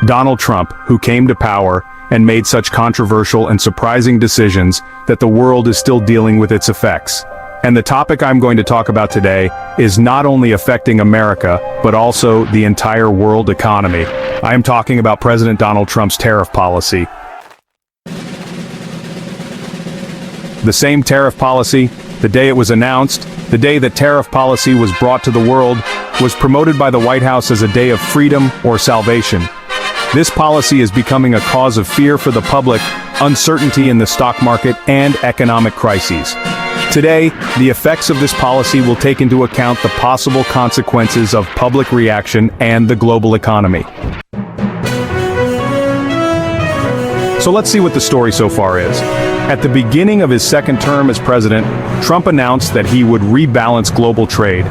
Donald Trump, who came to power and made such controversial and surprising decisions that the world is still dealing with its effects. And the topic I'm going to talk about today is not only affecting America, but also the entire world economy. I am talking about President Donald Trump's tariff policy. The same tariff policy, the day it was announced, the day that tariff policy was brought to the world, was promoted by the White House as a day of freedom or salvation. This policy is becoming a cause of fear for the public, uncertainty in the stock market, and economic crises. Today, the effects of this policy will take into account the possible consequences of public reaction and the global economy. So let's see what the story so far is. At the beginning of his second term as president, Trump announced that he would rebalance global trade.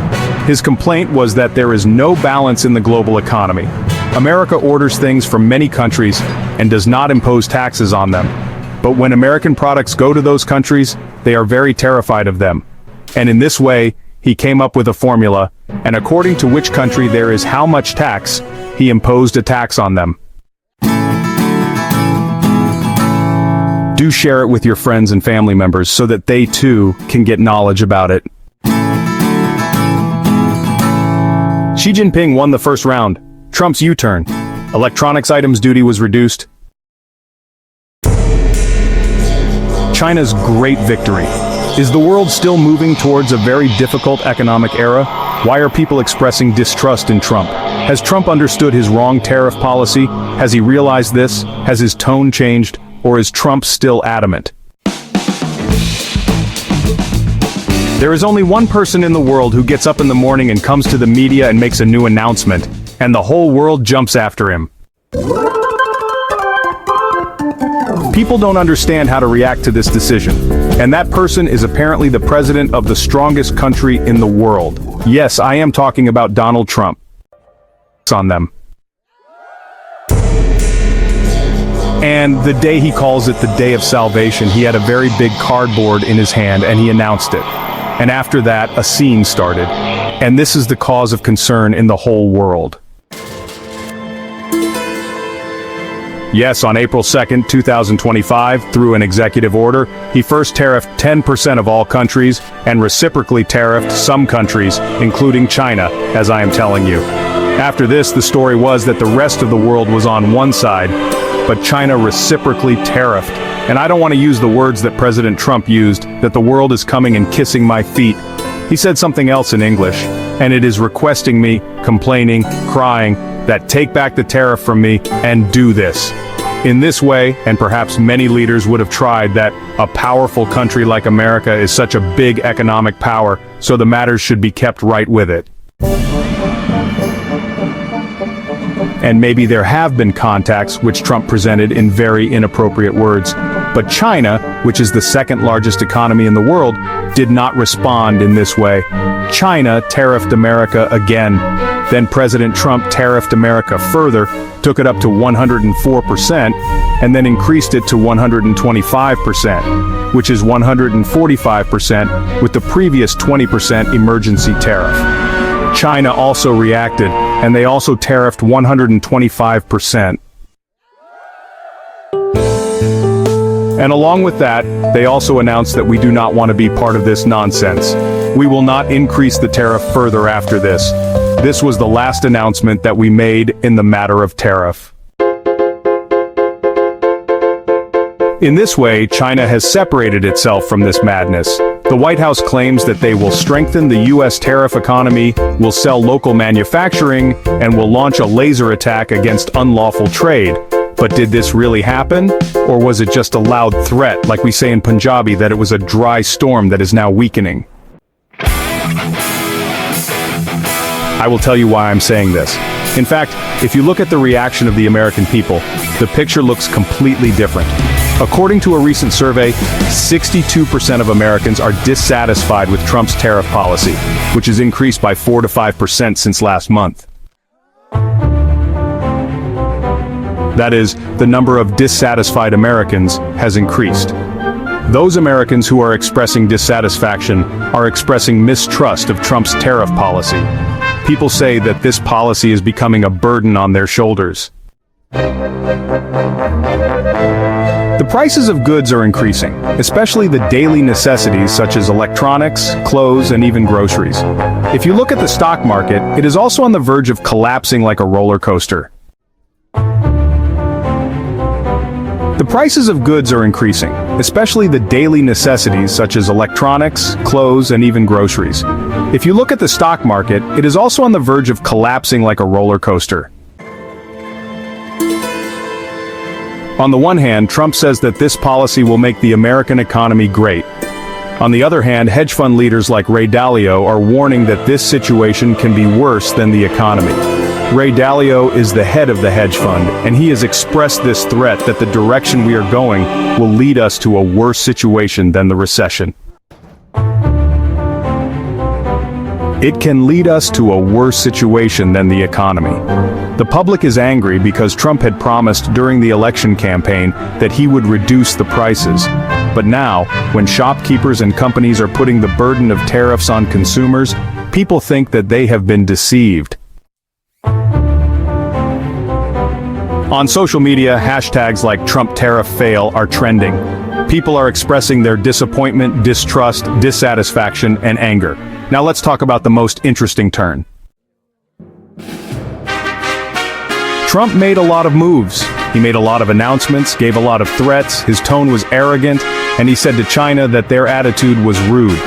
His complaint was that there is no balance in the global economy. America orders things from many countries and does not impose taxes on them. But when American products go to those countries, they are very terrified of them. And in this way, he came up with a formula, and according to which country there is how much tax, he imposed a tax on them. Do share it with your friends and family members so that they too can get knowledge about it. Xi Jinping won the first round. Trump's U-turn. Electronics items duty was reduced. China's great victory. Is the world still moving towards a very difficult economic era? Why are people expressing distrust in Trump? Has Trump understood his wrong tariff policy? Has he realized this? Has his tone changed? Or is Trump still adamant? There is only one person in the world who gets up in the morning and comes to the media and makes a new announcement, and the whole world jumps after him. People don't understand how to react to this decision, and that person is apparently the president of the strongest country in the world. Yes, I am talking about Donald Trump. On them. And the day he calls it the day of salvation, he had a very big cardboard in his hand and he announced it. And after that, a scene started. And this is the cause of concern in the whole world. Yes, on April 2nd, 2025, through an executive order, he first tariffed 10% of all countries and reciprocally tariffed some countries, including China, as I am telling you. After this, the story was that the rest of the world was on one side, but China reciprocally tariffed. And I don't want to use the words that President Trump used, that the world is coming and kissing my feet. He said something else in English, and it is requesting me, complaining, crying, that take back the tariff from me and do this. In this way, and perhaps many leaders would have tried that, a powerful country like America is such a big economic power, so the matters should be kept right with it. And maybe there have been contacts which Trump presented in very inappropriate words. But China, which is the second largest economy in the world, did not respond in this way. China tariffed America again. Then President Trump tariffed America further, took it up to 104%, and then increased it to 125%, which is 145% with the previous 20% emergency tariff. China also reacted, and they also tariffed 125%. And along with that, they also announced that we do not want to be part of this nonsense. We will not increase the tariff further after this. This was the last announcement that we made in the matter of tariff. In this way, China has separated itself from this madness. The White House claims that they will strengthen the U.S. tariff economy, will sell local manufacturing, and will launch a laser attack against unlawful trade. But did this really happen? Or was it just a loud threat, like we say in Punjabi, that it was a dry storm that is now weakening? I will tell you why I'm saying this. In fact, if you look at the reaction of the American people, the picture looks completely different. According to a recent survey, 62% of Americans are dissatisfied with Trump's tariff policy, which has increased by 4 to 5% since last month. That is, the number of dissatisfied Americans has increased. Those Americans who are expressing dissatisfaction are expressing mistrust of Trump's tariff policy. People say that this policy is becoming a burden on their shoulders. The prices of goods are increasing, especially the daily necessities such as electronics, clothes, and even groceries. If you look at the stock market, it is also on the verge of collapsing like a roller coaster. The prices of goods are increasing, especially the daily necessities such as electronics, clothes, and even groceries. If you look at the stock market, it is also on the verge of collapsing like a roller coaster. On the one hand, Trump says that this policy will make the American economy great. On the other hand, hedge fund leaders like Ray Dalio are warning that this situation can be worse than the economy. Ray Dalio is the head of the hedge fund, and he has expressed this threat that the direction we are going will lead us to a worse situation than the recession. It can lead us to a worse situation than the economy. The public is angry because Trump had promised during the election campaign that he would reduce the prices. But now, when shopkeepers and companies are putting the burden of tariffs on consumers, people think that they have been deceived. On social media, hashtags like Trump tariff fail are trending. People are expressing their disappointment, distrust, dissatisfaction, and anger. Now let's talk about the most interesting turn. Trump made a lot of moves. He made a lot of announcements, gave a lot of threats, his tone was arrogant, and he said to China that their attitude was rude.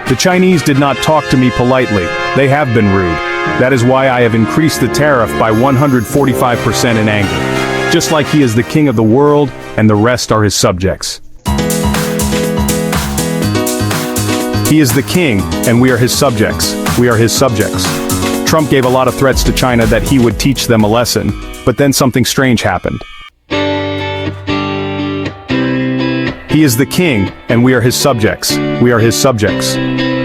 The Chinese did not talk to me politely. They have been rude. That is why I have increased the tariff by 145% in anger. Just like he is the king of the world, and the rest are his subjects. He is the king, and we are his subjects. We are his subjects. Trump gave a lot of threats to China that he would teach them a lesson, but then something strange happened. He is the king, and we are his subjects. We are his subjects.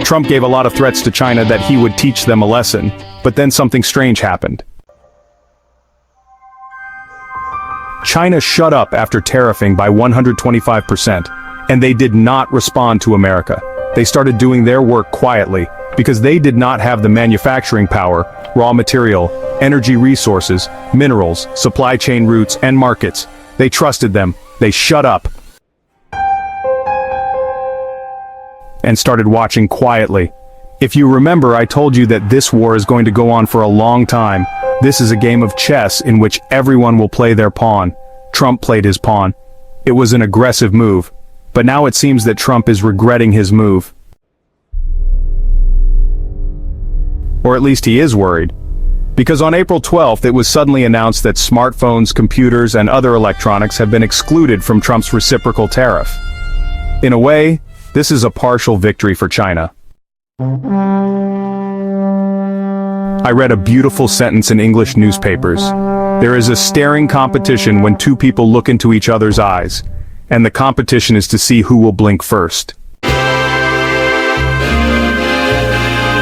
Trump gave a lot of threats to China that he would teach them a lesson, but then something strange happened. China shut up after tariffing by 125%, and they did not respond to America. They started doing their work quietly, because they did not have the manufacturing power, raw material, energy resources, minerals, supply chain routes, and markets. They trusted them. They shut up and started watching quietly. If you remember, I told you that this war is going to go on for a long time. This is a game of chess in which everyone will play their pawn. Trump played his pawn. It was an aggressive move. But now it seems that Trump is regretting his move. Or at least he is worried. Because on April 12th, it was suddenly announced that smartphones, computers, and other electronics have been excluded from Trump's reciprocal tariff. In a way, this is a partial victory for China. I read a beautiful sentence in English newspapers. There is a staring competition when two people look into each other's eyes, and the competition is to see who will blink first.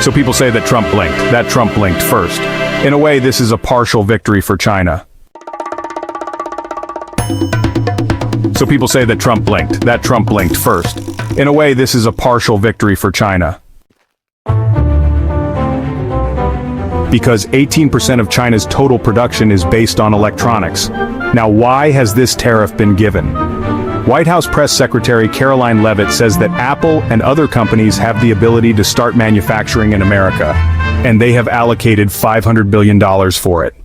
So people say that Trump blinked, that Trump blinked first. In a way, this is a partial victory for China. So people say that Trump blinked, that Trump blinked first. In a way, this is a partial victory for China. Because 18% of China's total production is based on electronics. Now, why has this tariff been given? White House Press Secretary Caroline Leavitt says that Apple and other companies have the ability to start manufacturing in America, and they have allocated $500 billion for it.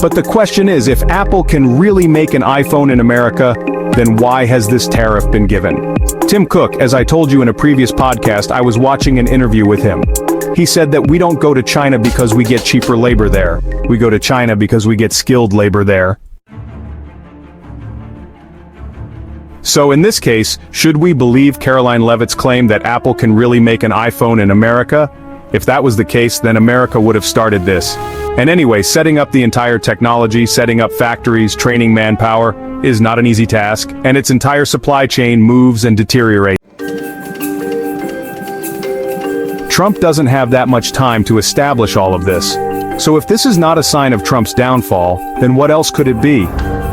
But the question is, if Apple can really make an iPhone in America, then why has this tariff been given? Tim Cook, as I told you in a previous podcast, I was watching an interview with him. He said that we don't go to China because we get cheaper labor there. We go to China because we get skilled labor there. So in this case, should we believe Caroline Leavitt's claim that Apple can really make an iPhone in America? If that was the case, then America would have started this. And anyway, setting up the entire technology, setting up factories, training manpower, is not an easy task, and its entire supply chain moves and deteriorates. Trump doesn't have that much time to establish all of this. So if this is not a sign of Trump's downfall, then what else could it be?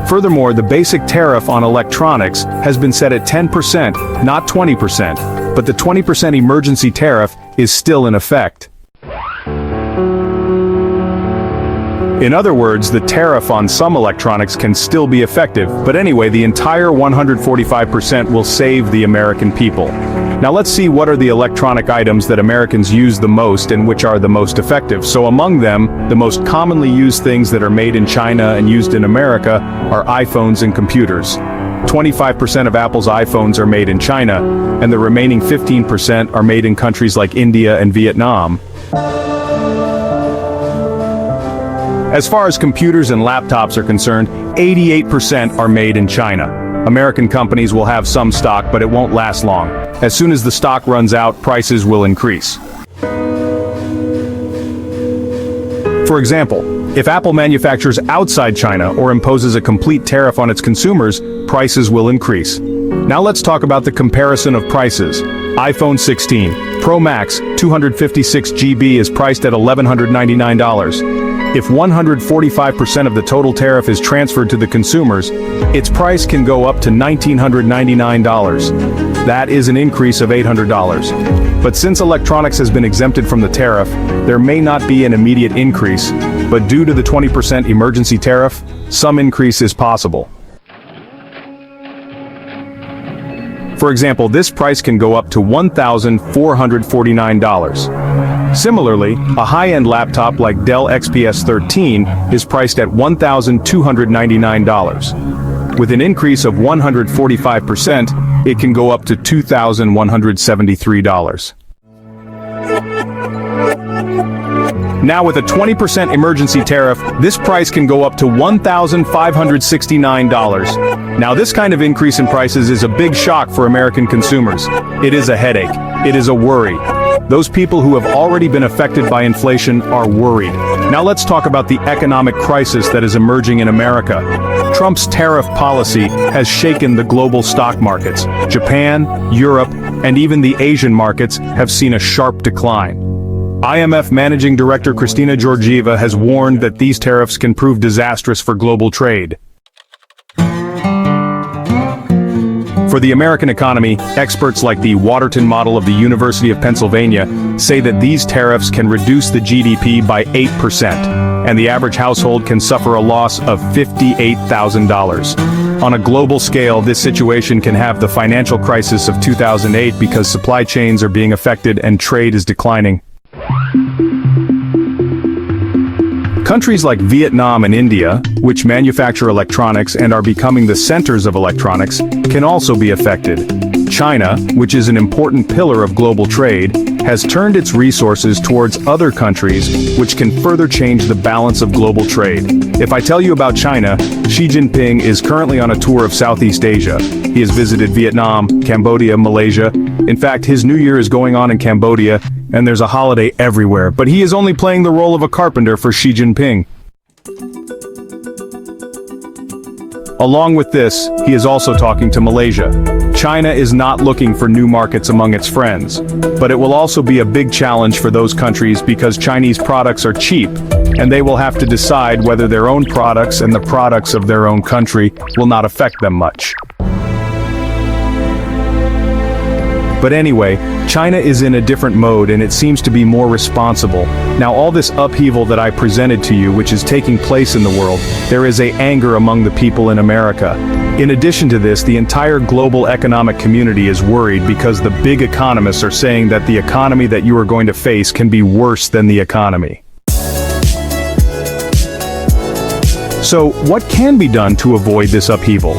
Furthermore, the basic tariff on electronics has been set at 10%, not 20%, but the 20% emergency tariff is still in effect. In other words, the tariff on some electronics can still be effective, but anyway, the entire 145% will save the American people. Now let's see what are the electronic items that Americans use the most and which are the most effective. So among them, the most commonly used things that are made in China and used in America are iPhones and computers. 25% of Apple's iPhones are made in China, and the remaining 15% are made in countries like India and Vietnam. As far as computers and laptops are concerned, 88% are made in China. American companies will have some stock, but it won't last long. As soon as the stock runs out, prices will increase. For example, if Apple manufactures outside China or imposes a complete tariff on its consumers, prices will increase. Now let's talk about the comparison of prices. iPhone 16 Pro Max 256 GB is priced at $1,199. If 145% of the total tariff is transferred to the consumers, its price can go up to $1,999. That is an increase of $800. But since electronics has been exempted from the tariff, there may not be an immediate increase, but due to the 20% emergency tariff, some increase is possible. For example, this price can go up to $1,449. Similarly, a high-end laptop like Dell XPS 13 is priced at $1,299. With an increase of 145%, it can go up to $2,173. Now with a 20% emergency tariff, this price can go up to $1,569. Now this kind of increase in prices is a big shock for American consumers. It is a headache. It is a worry. Those people who have already been affected by inflation are worried. Now let's talk about the economic crisis that is emerging in America. Trump's tariff policy has shaken the global stock markets. Japan, Europe, and even the Asian markets have seen a sharp decline. IMF Managing Director Kristina Georgieva has warned that these tariffs can prove disastrous for global trade. For the American economy, experts like the Waterton model of the University of Pennsylvania say that these tariffs can reduce the GDP by 8%, and the average household can suffer a loss of $58,000. On a global scale, this situation can have the financial crisis of 2008 because supply chains are being affected and trade is declining. Countries like Vietnam and India, which manufacture electronics and are becoming the centers of electronics, can also be affected. China, which is an important pillar of global trade, has turned its resources towards other countries, which can further change the balance of global trade. If I tell you about China, Xi Jinping is currently on a tour of Southeast Asia. He has visited Vietnam, Cambodia, Malaysia. In fact, his New Year is going on in Cambodia, and there's a holiday everywhere, but he is only playing the role of a carpenter for Xi Jinping. Along with this, he is also talking to Malaysia. China is not looking for new markets among its friends, but it will also be a big challenge for those countries because Chinese products are cheap, and they will have to decide whether their own products and the products of their own country will not affect them much. But anyway, China is in a different mode and it seems to be more responsible. Now all this upheaval that I presented to you, which is taking place in the world, there is an anger among the people in America. In addition to this, the entire global economic community is worried because the big economists are saying that the economy that you are going to face can be worse than the economy. So, what can be done to avoid this upheaval?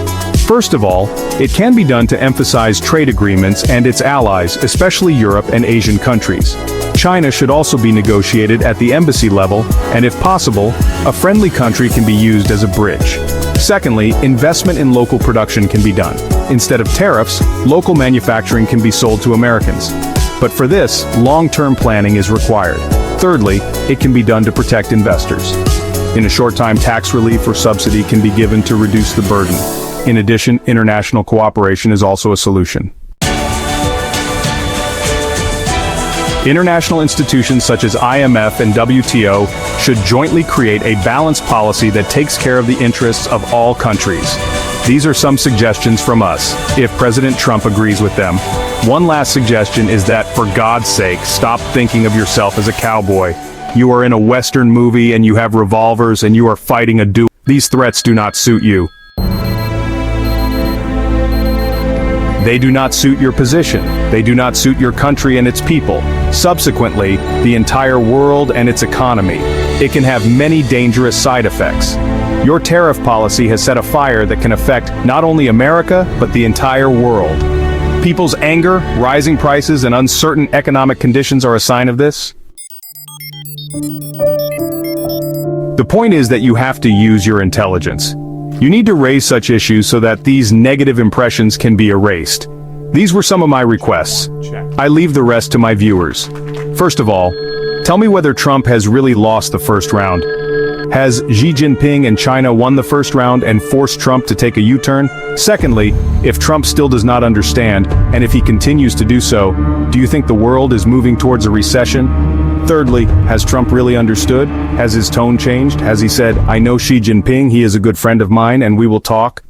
First of all, it can be done to emphasize trade agreements and its allies, especially Europe and Asian countries. China should also be negotiated at the embassy level, and if possible, a friendly country can be used as a bridge. Secondly, investment in local production can be done. Instead of tariffs, local manufacturing can be sold to Americans. But for this, long-term planning is required. Thirdly, it can be done to protect investors. In a short time, tax relief or subsidy can be given to reduce the burden. In addition, international cooperation is also a solution. International institutions such as IMF and WTO should jointly create a balanced policy that takes care of the interests of all countries. These are some suggestions from us, if President Trump agrees with them. One last suggestion is that, for God's sake, stop thinking of yourself as a cowboy. You are in a Western movie and you have revolvers and you are fighting a duel. These threats do not suit you. They do not suit your position. They do not suit your country and its people. Subsequently, the entire world and its economy. It can have many dangerous side effects. Your tariff policy has set a fire that can affect not only America, but the entire world. People's anger, rising prices, and uncertain economic conditions are a sign of this. The point is that you have to use your intelligence. You need to raise such issues so that these negative impressions can be erased. These were some of my requests. I leave the rest to my viewers. First of all, tell me whether Trump has really lost the first round. Has Xi Jinping and China won the first round and forced Trump to take a U-turn? Secondly, if Trump still does not understand, and if he continues to do so, do you think the world is moving towards a recession? Thirdly, has Trump really understood? Has his tone changed? Has he said, I know Xi Jinping, he is a good friend of mine, and we will talk?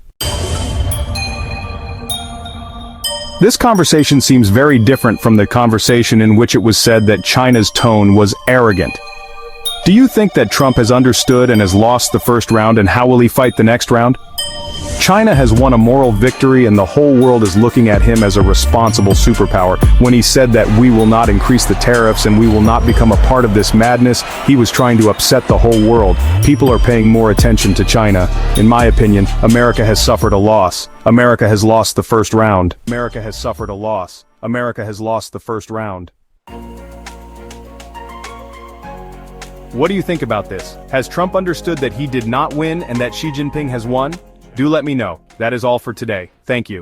This conversation seems very different from the conversation in which it was said that China's tone was arrogant. Do you think that Trump has understood and has lost the first round, and how will he fight the next round? China has won a moral victory and the whole world is looking at him as a responsible superpower. When he said that we will not increase the tariffs and we will not become a part of this madness, he was trying to upset the whole world. People are paying more attention to China. In my opinion, America has suffered a loss. America has lost the first round. America has suffered a loss. America has lost the first round. What do you think about this? Has Trump understood that he did not win and that Xi Jinping has won? Do let me know. That is all for today. Thank you.